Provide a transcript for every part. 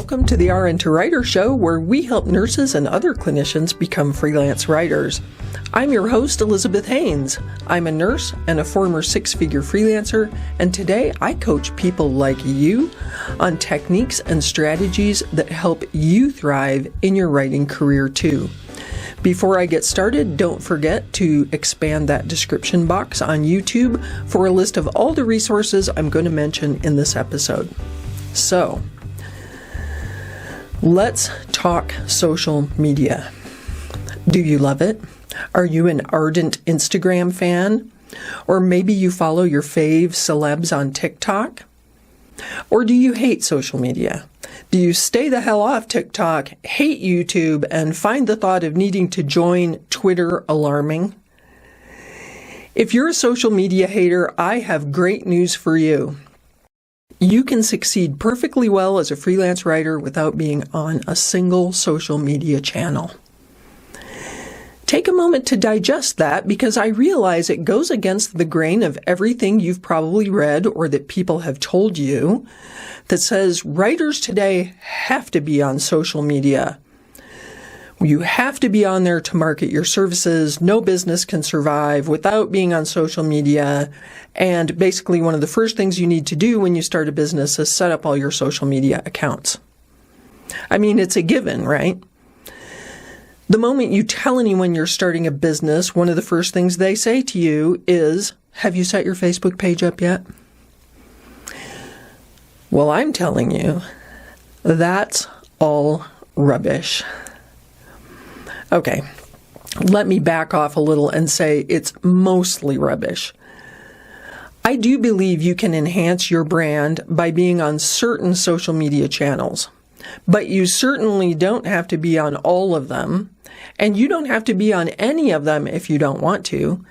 Welcome to the RN to Writer Show, where we help nurses and other clinicians become freelance writers. I'm your host, Elizabeth Hanes. I'm a nurse and a former six-figure freelancer, and today I coach people like you on techniques and strategies that help you thrive in your writing career too. Before I get started, don't forget to expand that description box on YouTube for a list of all the resources I'm going to mention in this episode. So, let's talk social media. Do you love it? Are you an ardent Instagram fan? Or maybe you follow your fave celebs on TikTok? Or do you hate social media? Do you stay the hell off TikTok, hate YouTube, and find the thought of needing to join Twitter alarming? If you're a social media hater, I have great news for you. You can succeed perfectly well as a freelance writer without being on a single social media channel. Take a moment to digest that, because I realize it goes against the grain of everything you've probably read or that people have told you that says writers today have to be on social media. You have to be on there to market your services. No business can survive without being on social media. And basically, one of the first things you need to do when you start a business is set up all your social media accounts. I mean, it's a given, right? The moment you tell anyone you're starting a business, one of the first things they say to you is, "Have you set your Facebook page up yet?" Well, I'm telling you, that's all rubbish. Okay, let me back off a little and say it's mostly rubbish. I do believe you can enhance your brand by being on certain social media channels, but you certainly don't have to be on all of them, and you don't have to be on any of them if you don't want to.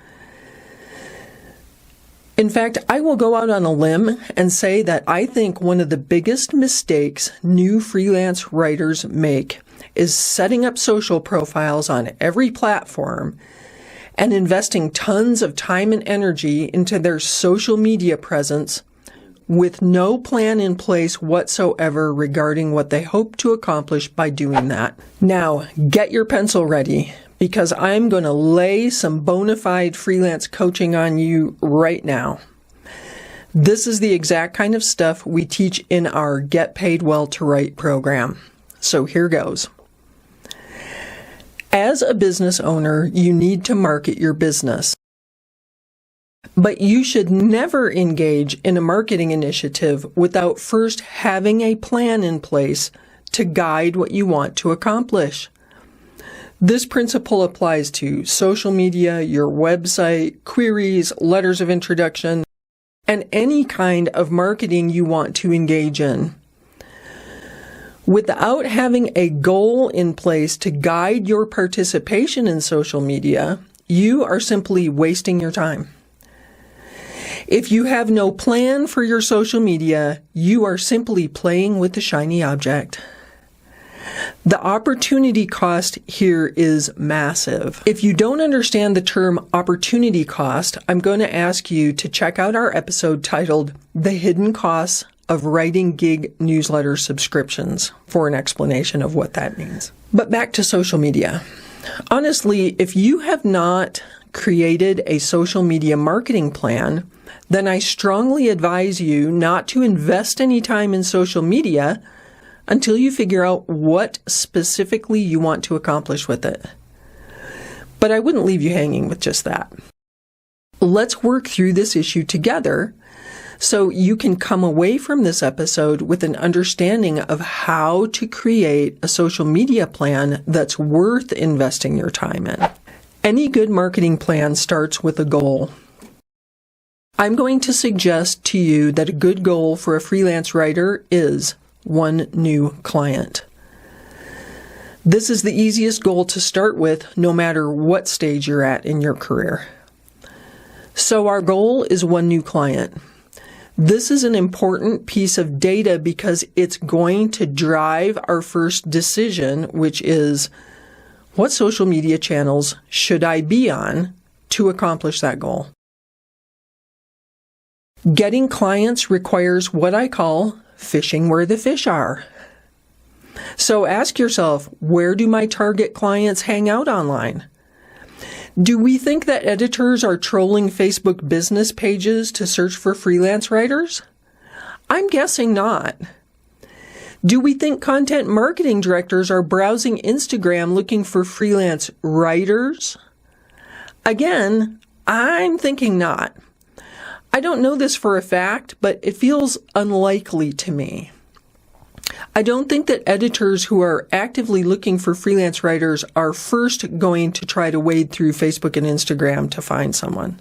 In fact, I will go out on a limb and say that I think one of the biggest mistakes new freelance writers make is setting up social profiles on every platform and investing tons of time and energy into their social media presence with no plan in place whatsoever regarding what they hope to accomplish by doing that. Now, get your pencil ready, because I'm going to lay some bona fide freelance coaching on you right now. This is the exact kind of stuff we teach in our Get Paid Well to Write program. So here goes. As a business owner, you need to market your business. But you should never engage in a marketing initiative without first having a plan in place to guide what you want to accomplish. This principle applies to social media, your website, queries, letters of introduction, and any kind of marketing you want to engage in. Without having a goal in place to guide your participation in social media, you are simply wasting your time. If you have no plan for your social media, you are simply playing with the shiny object. The opportunity cost here is massive. If you don't understand the term opportunity cost, I'm going to ask you to check out our episode titled "The Hidden Costs of Writing Gig Newsletter Subscriptions" for an explanation of what that means. But back to social media. Honestly, if you have not created a social media marketing plan, then I strongly advise you not to invest any time in social media until you figure out what specifically you want to accomplish with it. But I wouldn't leave you hanging with just that. Let's work through this issue together so you can come away from this episode with an understanding of how to create a social media plan that's worth investing your time in. Any good marketing plan starts with a goal. I'm going to suggest to you that a good goal for a freelance writer is one new client. This is the easiest goal to start with, no matter what stage you're at in your career. So our goal is one new client. This is an important piece of data because it's going to drive our first decision, which is, what social media channels should I be on to accomplish that goal? Getting clients requires what I call fishing where the fish are. So ask yourself, where do my target clients hang out online? Do we think that editors are trolling Facebook business pages to search for freelance writers? I'm guessing not. Do we think content marketing directors are browsing Instagram looking for freelance writers? Again, I'm thinking not. I don't know this for a fact, but it feels unlikely to me. I don't think that editors who are actively looking for freelance writers are first going to try to wade through Facebook and Instagram to find someone.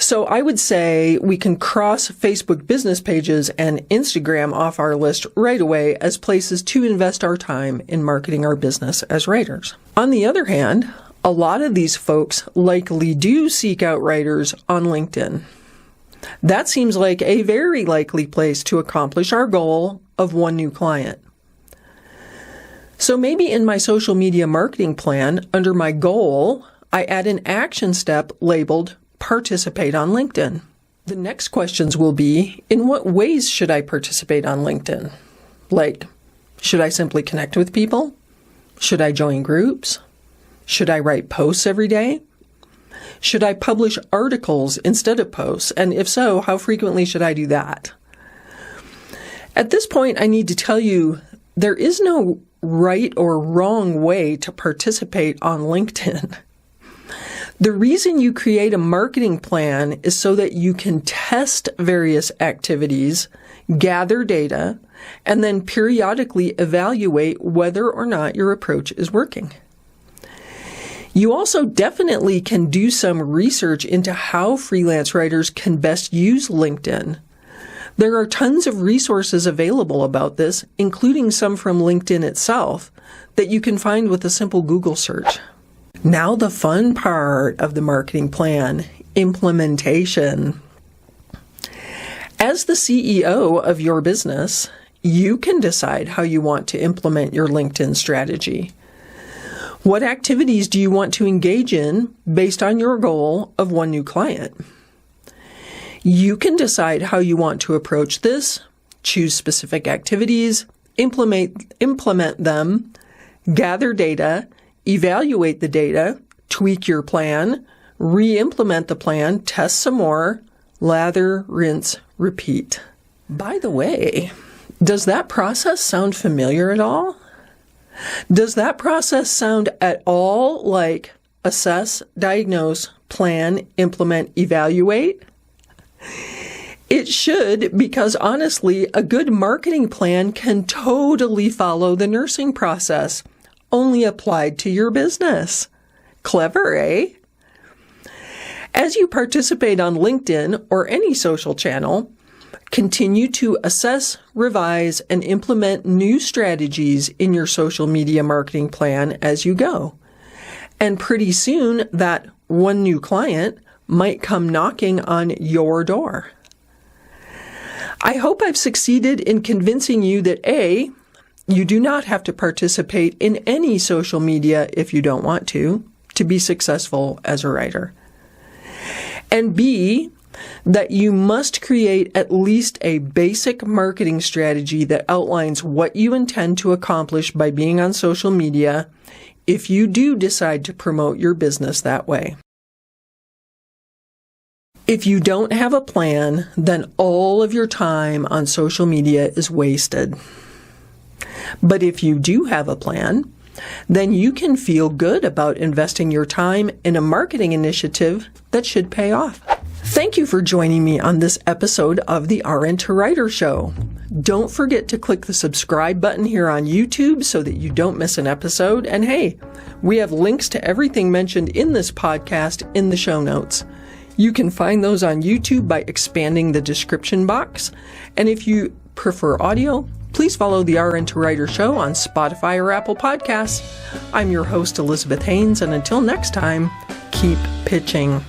So I would say we can cross Facebook business pages and Instagram off our list right away as places to invest our time in marketing our business as writers. On the other hand, a lot of these folks likely do seek out writers on LinkedIn. That seems like a very likely place to accomplish our goal of one new client. So maybe in my social media marketing plan, under my goal, I add an action step labeled Participate on LinkedIn. The next questions will be, in what ways should I participate on LinkedIn? Like, should I simply connect with people? Should I join groups? Should I write posts every day? Should I publish articles instead of posts? And if so, how frequently should I do that? At this point, I need to tell you, there is no right or wrong way to participate on LinkedIn. The reason you create a marketing plan is so that you can test various activities, gather data, and then periodically evaluate whether or not your approach is working. You also definitely can do some research into how freelance writers can best use LinkedIn. There are tons of resources available about this, including some from LinkedIn itself, that you can find with a simple Google search. Now the fun part of the marketing plan, implementation. As the CEO of your business, you can decide how you want to implement your LinkedIn strategy. What activities do you want to engage in based on your goal of one new client? You can decide how you want to approach this, choose specific activities, implement them, gather data, evaluate the data, tweak your plan, re-implement the plan, test some more, lather, rinse, repeat. By the way, does that process sound familiar at all? Does that process sound at all like assess, diagnose, plan, implement, evaluate? It should, because honestly, a good marketing plan can totally follow the nursing process, only applied to your business. Clever, eh? As you participate on LinkedIn or any social channel, continue to assess, revise, and implement new strategies in your social media marketing plan as you go. And pretty soon, that one new client might come knocking on your door. I hope I've succeeded in convincing you that A, you do not have to participate in any social media if you don't want to be successful as a writer. And B, that you must create at least a basic marketing strategy that outlines what you intend to accomplish by being on social media if you do decide to promote your business that way. If you don't have a plan, then all of your time on social media is wasted. But if you do have a plan, then you can feel good about investing your time in a marketing initiative that should pay off. Thank you for joining me on this episode of the RN to Writer Show. Don't forget to click the subscribe button here on YouTube so that you don't miss an episode. And hey, we have links to everything mentioned in this podcast in the show notes. You can find those on YouTube by expanding the description box. And if you prefer audio, please follow the RN to Writer Show on Spotify or Apple Podcasts. I'm your host, Elizabeth Hanes, and until next time, keep pitching.